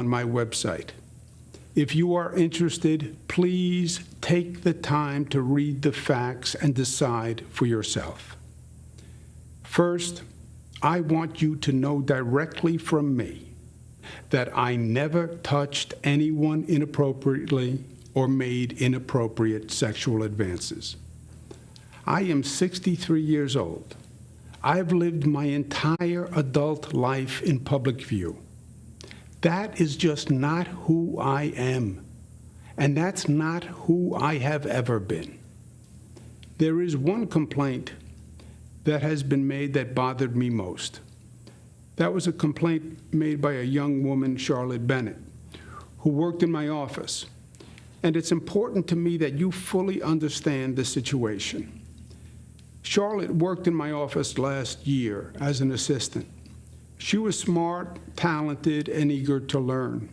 on my website. If you are interested, please take the time to read the facts and decide for yourself. First, I want you to know directly from me that I never touched anyone inappropriately or made inappropriate sexual advances. I am 63 years old. I've lived my entire adult life in public view. That is just not who I am, and that's not who I have ever been. There is one complaint that has been made that bothered me most. That was a complaint made by a young woman, Charlotte Bennett, who worked in my office. And it's important to me that you fully understand the situation. Charlotte worked in my office last year as an assistant. She was smart, talented, and eager to learn.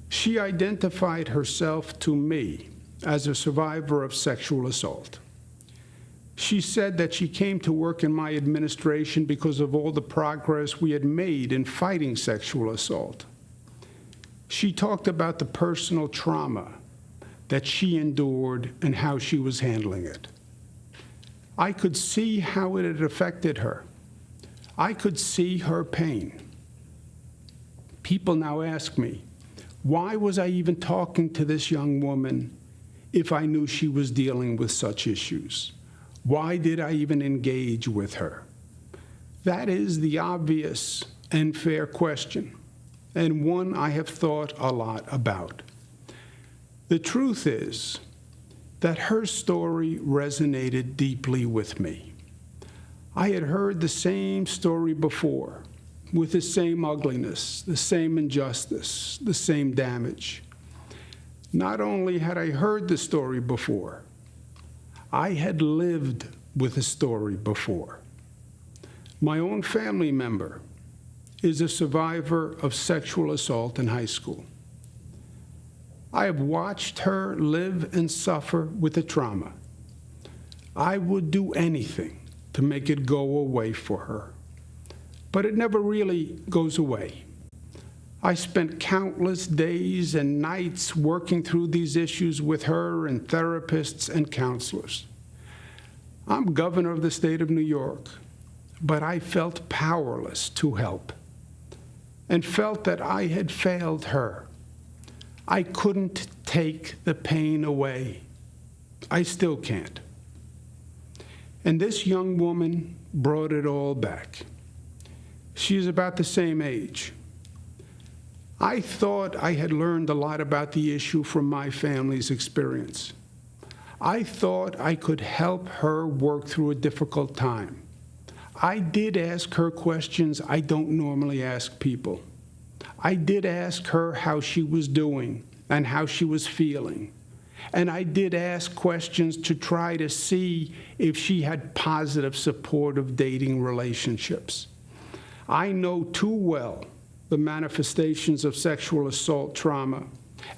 She identified herself to me as a survivor of sexual assault. She said that she came to work in my administration because of all the progress we had made in fighting sexual assault. She talked about the personal trauma that she endured and how she was handling it. I could see how it had affected her. I could see her pain. People now ask me, why was I even talking to this young woman if I knew she was dealing with such issues? Why did I even engage with her? That is the obvious and fair question, and one I have thought a lot about. The truth is that her story resonated deeply with me. I had heard the same story before, with the same ugliness, the same injustice, the same damage. Not only had I heard the story before, I had lived with the story before. My own family member is a survivor of sexual assault in high school. I have watched her live and suffer with the trauma. I would do anything to make it go away for her, but it never really goes away. I spent countless days and nights working through these issues with her and therapists and counselors. I'm governor of the state of New York, but I felt powerless to help and felt that I had failed her. I couldn't take the pain away. I still can't. And this young woman brought it all back. She is about the same age. I thought I had learned a lot about the issue from my family's experience. I thought I could help her work through a difficult time. I did ask her questions I don't normally ask people. I did ask her how she was doing and how she was feeling. And I did ask questions to try to see if she had positive, supportive dating relationships. I know too well the manifestations of sexual assault trauma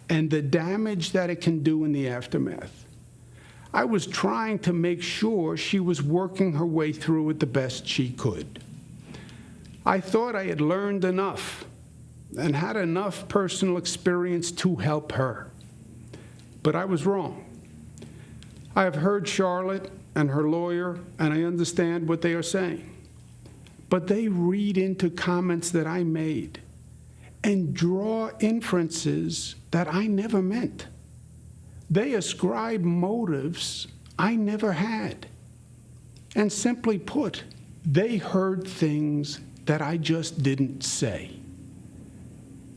and the damage that it can do in the aftermath. I was trying to make sure she was working her way through it the best she could. I thought I had learned enough and had enough personal experience to help her. But I was wrong. I have heard Charlotte and her lawyer, and I understand what they are saying. But they read into comments that I made and draw inferences that I never meant. They ascribe motives I never had. And simply put, they heard things that I just didn't say.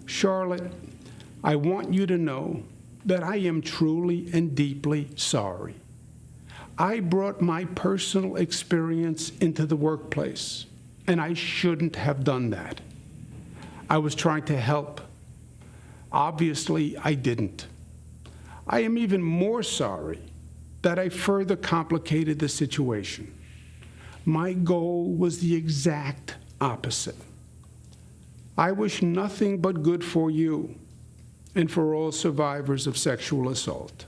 Charlotte, I want you to know that I am truly and deeply sorry. I brought my personal experience into the workplace, and I shouldn't have done that. I was trying to help. Obviously, I didn't. I am even more sorry that I further complicated the situation. My goal was the exact opposite. I wish nothing but good for you and for all survivors of sexual assault.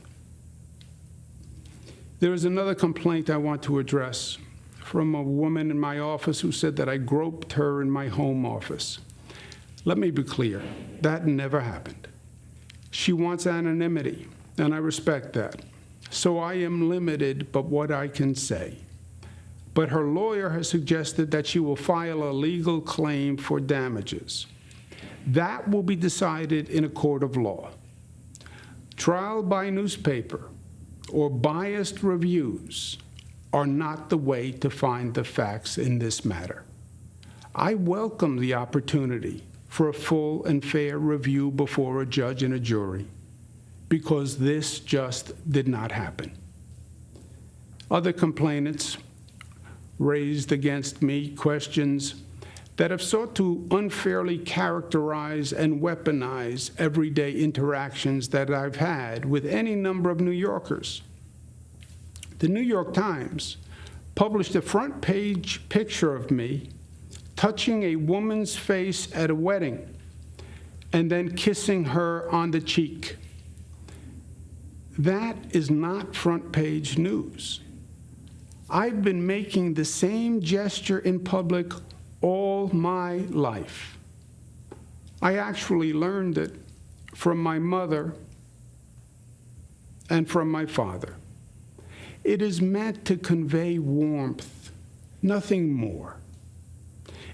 There is another complaint I want to address from a woman in my office who said that I groped her in my home office. Let me be clear, that never happened. She wants anonymity, and I respect that. So I am limited but what I can say. But her lawyer has suggested that she will file a legal claim for damages. That will be decided in a court of law. Trial by newspaper or biased reviews are not the way to find the facts in this matter. I welcome the opportunity for a full and fair review before a judge and a jury, because this just did not happen. Other complainants raised against me questions that have sought to unfairly characterize and weaponize everyday interactions that I've had with any number of New Yorkers. The New York Times published a front page picture of me touching a woman's face at a wedding and then kissing her on the cheek. That is not front page news. I've been making the same gesture in public all my life. I actually learned it from my mother and from my father. It is meant to convey warmth, nothing more.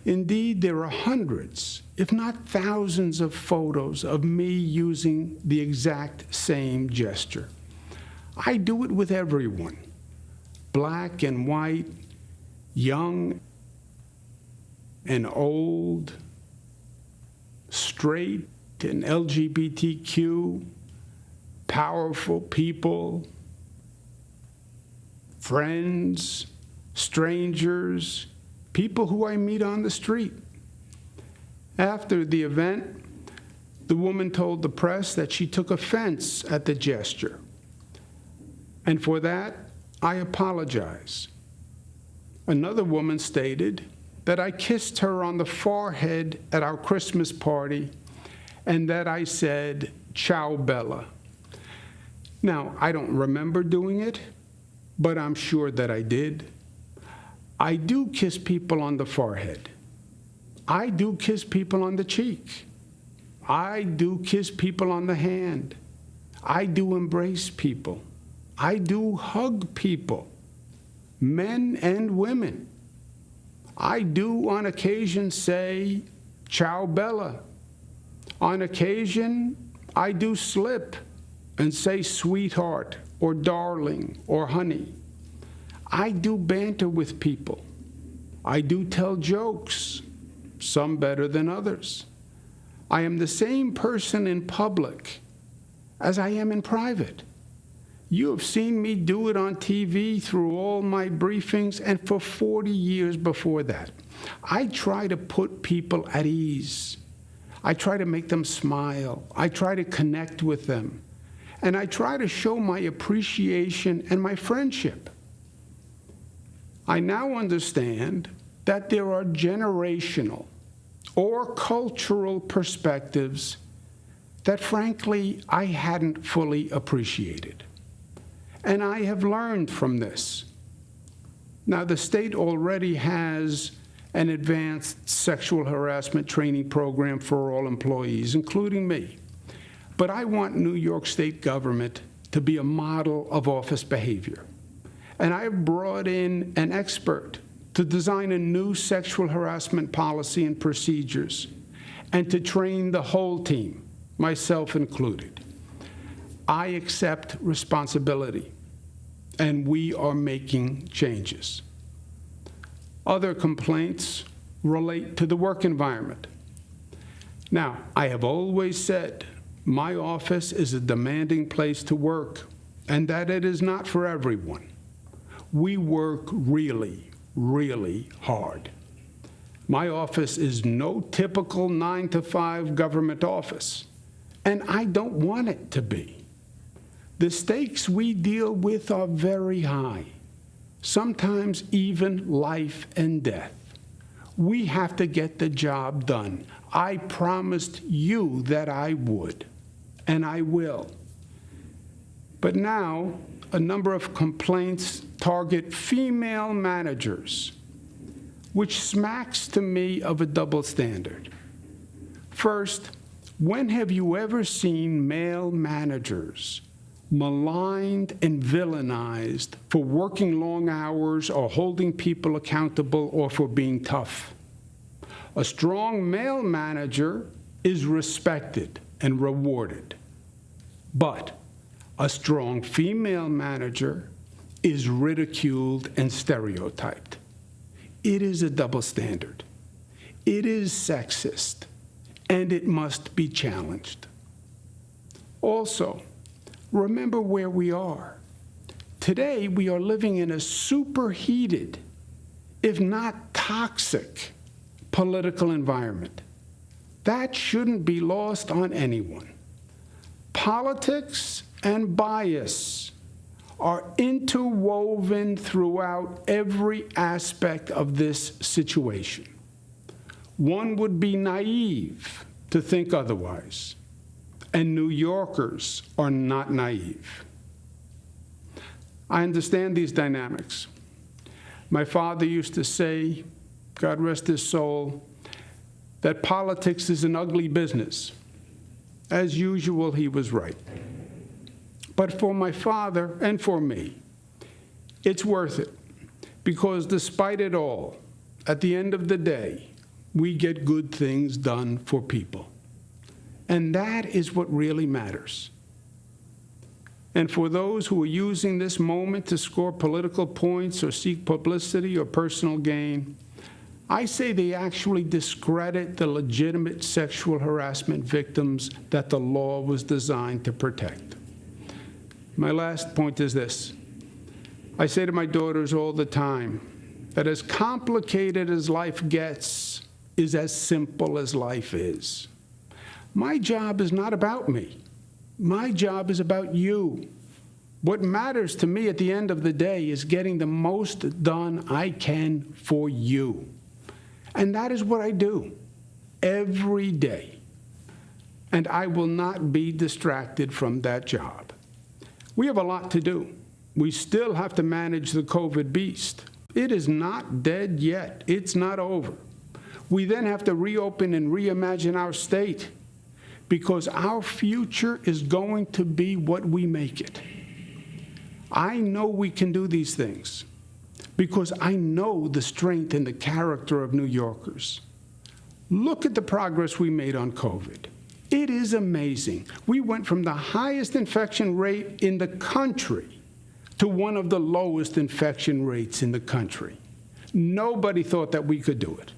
Indeed, there are hundreds, if not thousands, of photos of me using the exact same gesture. I do it with everyone, black and white, young and old, straight and LGBTQ, powerful people, friends, strangers, people who I meet on the street. After the event, the woman told the press that she took offense at the gesture. And for that, I apologize. Another woman stated that I kissed her on the forehead at our Christmas party and that I said, "Ciao, Bella." Now, I don't remember doing it, but I'm sure that I did. I do kiss people on the forehead. I do kiss people on the cheek. I do kiss people on the hand. I do embrace people. I do hug people, men and women. I do on occasion say, "Ciao, Bella." On occasion, I do slip and say sweetheart or darling or honey. I do banter with people. I do tell jokes, some better than others. I am the same person in public as I am in private. You have seen me do it on TV through all my briefings and for 40 years before that. I try to put people at ease. I try to make them smile. I try to connect with them. And I try to show my appreciation and my friendship. I now understand that there are generational or cultural perspectives that, frankly, I hadn't fully appreciated. And I have learned from this. Now, the state already has an advanced sexual harassment training program for all employees, including me. But I want New York State government to be a model of office behavior. And I've brought in an expert to design a new sexual harassment policy and procedures, and to train the whole team, myself included. I accept responsibility, and we are making changes. Other complaints relate to the work environment. Now, I have always said my office is a demanding place to work, and that it is not for everyone. We work really, really hard. My office is no typical 9-to-5 government office, and I don't want it to be. The stakes we deal with are very high, sometimes even life and death. We have to get the job done. I promised you that I would, and I will. But now, a number of complaints target female managers, which smacks to me of a double standard. First, when have you ever seen male managers maligned and villainized for working long hours or holding people accountable or for being tough? A strong male manager is respected and rewarded, but a strong female manager is ridiculed and stereotyped. It is a double standard. It is sexist, and it must be challenged. Also, remember where we are. Today, we are living in a superheated, if not toxic, political environment. That shouldn't be lost on anyone. Politics and bias are interwoven throughout every aspect of this situation. One would be naive to think otherwise, and New Yorkers are not naive. I understand these dynamics. My father used to say, God rest his soul, that politics is an ugly business. As usual, he was right. But for my father and for me, it's worth it, because despite it all, at the end of the day, we get good things done for people. And that is what really matters. And for those who are using this moment to score political points or seek publicity or personal gain, I say they actually discredit the legitimate sexual harassment victims that the law was designed to protect. My last point is this. I say to my daughters all the time that as complicated as life gets is as simple as life is. My job is not about me. My job is about you. What matters to me at the end of the day is getting the most done I can for you. And that is what I do every day. And I will not be distracted from that job. We have a lot to do. We still have to manage the COVID beast. It is not dead yet. It's not over. We then have to reopen and reimagine our state, because our future is going to be what we make it. I know we can do these things because I know the strength and the character of New Yorkers. Look at the progress we made on COVID. It is amazing. We went from the highest infection rate in the country to one of the lowest infection rates in the country. Nobody thought that we could do it,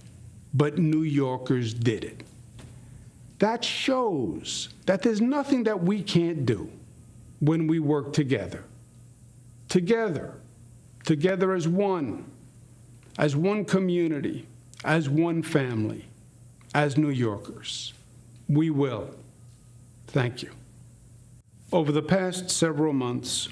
but New Yorkers did it. That shows that there's nothing that we can't do when we work together. Together as one community, as one family, as New Yorkers. We will. Thank you. Over the past several months,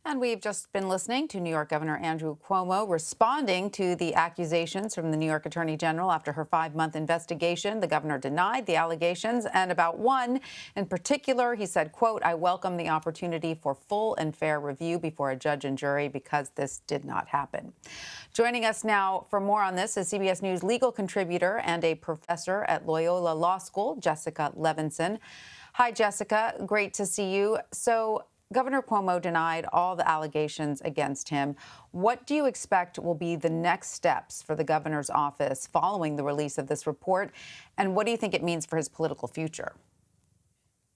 And we've just been listening to New York Governor Andrew Cuomo responding to the accusations from the New York Attorney General after her 5-month investigation. The governor denied the allegations, and about one in particular, he said, quote, "I welcome the opportunity for full and fair review before a judge and jury because this did not happen." Joining us now for more on this is CBS News legal contributor and a professor at Loyola Law School, Jessica Levinson. Hi, Jessica. Great to see you. So, Governor Cuomo denied all the allegations against him. What do you expect will be the next steps for the governor's office following the release of this report? And what do you think it means for his political future?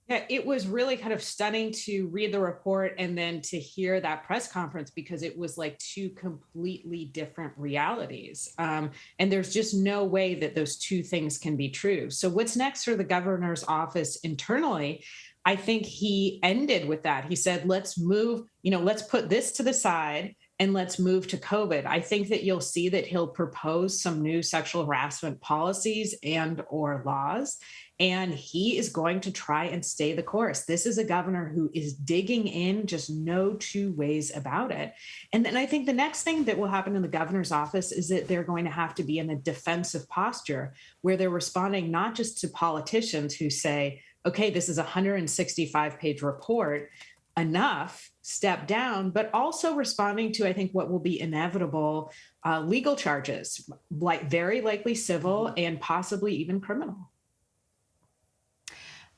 Yeah, it was really kind of stunning to read the report and then to hear that press conference, because it was like two completely different realities. And there's just no way that those two things can be true. So what's next for the governor's office internally? I think he ended with that. He said, let's move, let's put this to the side and let's move to COVID. I think that you'll see that he'll propose some new sexual harassment policies and or laws, and he is going to try and stay the course. This is a governor who is digging in, just no two ways about it. And then I think the next thing that will happen in the governor's office is that they're going to have to be in a defensive posture where they're responding not just to politicians who say, okay, this is a 165-page report, enough, step down, but also responding to, I think, what will be inevitable legal charges, like very likely civil and possibly even criminal.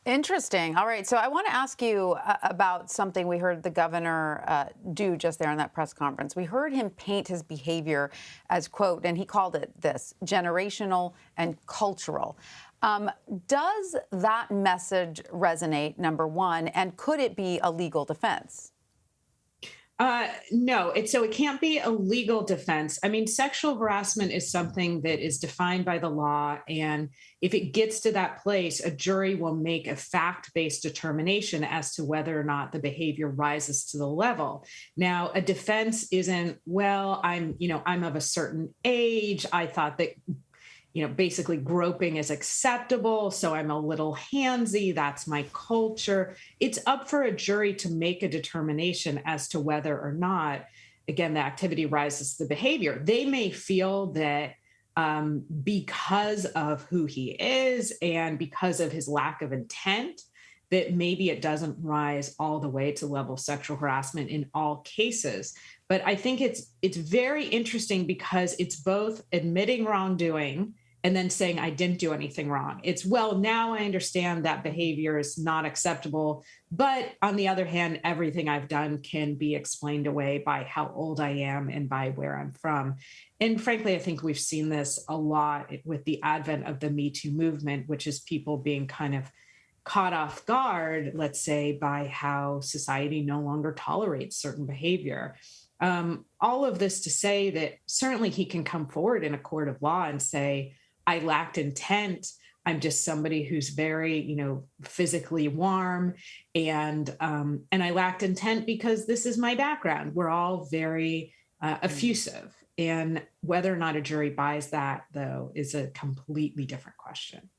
Interesting. All right. So I want to ask you about something we heard the governor do just there in that press conference. We heard him paint his behavior as, quote, and he called it this, generational and cultural. Does that message resonate, number one, and could it be a legal defense? No, so it can't be a legal defense. I mean, sexual harassment is something that is defined by the law. And if it gets to that place, a jury will make a fact-based determination as to whether or not the behavior rises to the level. Now, a defense isn't, well, I'm of a certain age. I thought that basically groping is acceptable. So I'm a little handsy. That's my culture. It's up for a jury to make a determination as to whether or not, again, the activity rises to the behavior. They may feel that because of who he is and because of his lack of intent, that maybe it doesn't rise all the way to level of sexual harassment in all cases. But I think it's very interesting because it's both admitting wrongdoing and then saying, I didn't do anything wrong. It's, well, now I understand that behavior is not acceptable. But on the other hand, everything I've done can be explained away by how old I am and by where I'm from. And frankly, I think we've seen this a lot with the advent of the Me Too movement, which is people being kind of caught off guard, let's say, by how society no longer tolerates certain behavior. All of this to say that certainly he can come forward in a court of law and say, I lacked intent. I'm just somebody who's very, physically warm, and I lacked intent because this is my background. We're all very effusive, and whether or not a jury buys that, though, is a completely different question.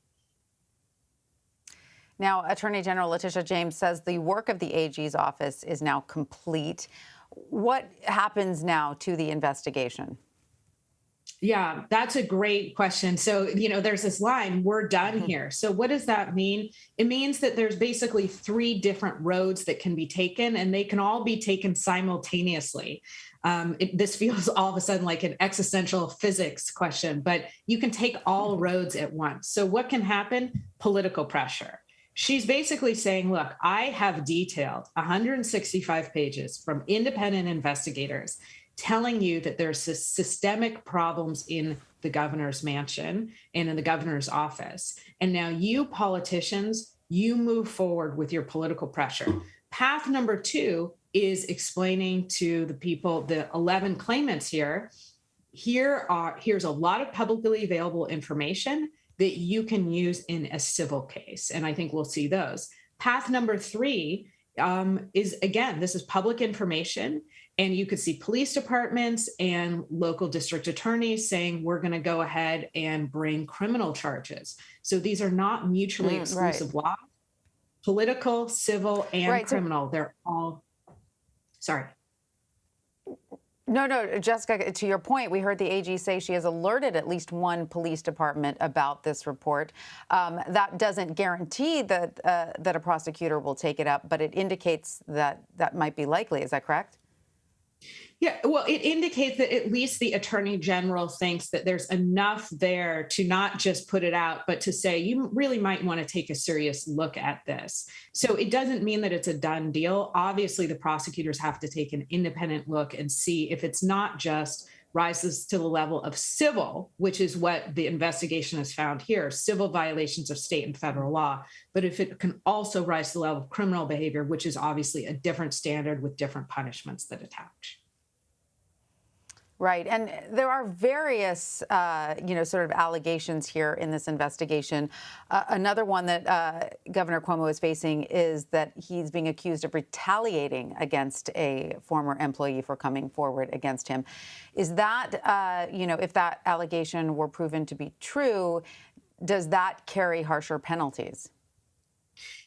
Now, Attorney General Letitia James says the work of the AG's office is now complete. What happens now to the investigation? Yeah, that's a great question. So, there's this line, we're done here. So what does that mean? It means that there's basically 3 different roads that can be taken, and they can all be taken simultaneously. This feels all of a sudden like an existential physics question, but you can take all roads at once. So what can happen? Political pressure. She's basically saying, look, I have detailed 165 pages from independent investigators telling you that there's systemic problems in the governor's mansion and in the governor's office. And now you politicians, you move forward with your political pressure. Path number 2 is explaining to the people, the 11 claimants here, here's a lot of publicly available information that you can use in a civil case. And I think we'll see those. Path number 3 is, again, this is public information. And you could see police departments and local district attorneys saying, we're going to go ahead and bring criminal charges. So these are not mutually exclusive laws. Political, civil, and criminal. They're all, sorry. No, Jessica, to your point, we heard the AG say she has alerted at least one police department about this report. That doesn't guarantee that a prosecutor will take it up, but it indicates that that might be likely. Is that correct? Yeah, well, it indicates that at least the attorney general thinks that there's enough there to not just put it out, but to say you really might want to take a serious look at this. So it doesn't mean that it's a done deal. Obviously, the prosecutors have to take an independent look and see if it's not just rises to the level of civil, which is what the investigation has found here, civil violations of state and federal law, but if it can also rise to the level of criminal behavior, which is obviously a different standard with different punishments that attach. Right. And there are various, sort of allegations here in this investigation. Another one that Governor Cuomo is facing is that he's being accused of retaliating against a former employee for coming forward against him. Is that, if that allegation were proven to be true, does that carry harsher penalties?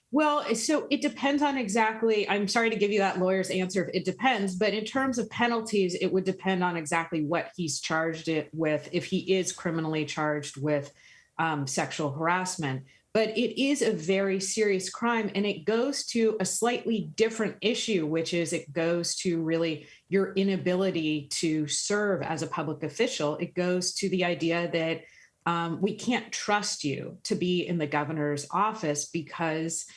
Well, so it depends on exactly, I'm sorry to give you that lawyer's answer, it depends, but in terms of penalties, it would depend on exactly what he's charged it with, if he is criminally charged with sexual harassment. But it is a very serious crime, and it goes to a slightly different issue, which is it goes to really your inability to serve as a public official. It goes to the idea that we can't trust you to be in the governor's office because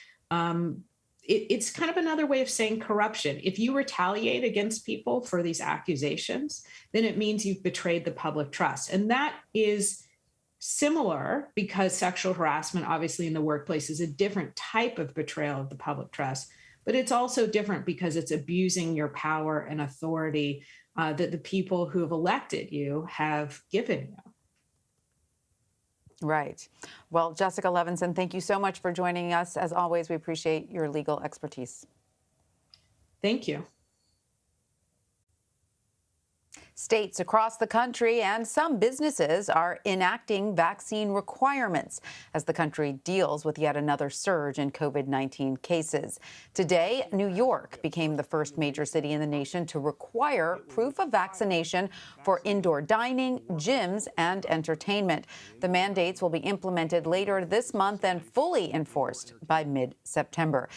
it's kind of another way of saying corruption. If you retaliate against people for these accusations, then it means you've betrayed the public trust. And that is similar because sexual harassment, obviously, in the workplace is a different type of betrayal of the public trust. But it's also different because it's abusing your power and authority that the people who have elected you have given you. Right. Well, Jessica Levinson, thank you so much for joining us. As always, we appreciate your legal expertise. Thank you. States across the country and some businesses are enacting vaccine requirements as the country deals with yet another surge in COVID-19 cases. Today, New York became the first major city in the nation to require proof of vaccination for indoor dining, gyms, and entertainment. The mandates will be implemented later this month and fully enforced by mid-September.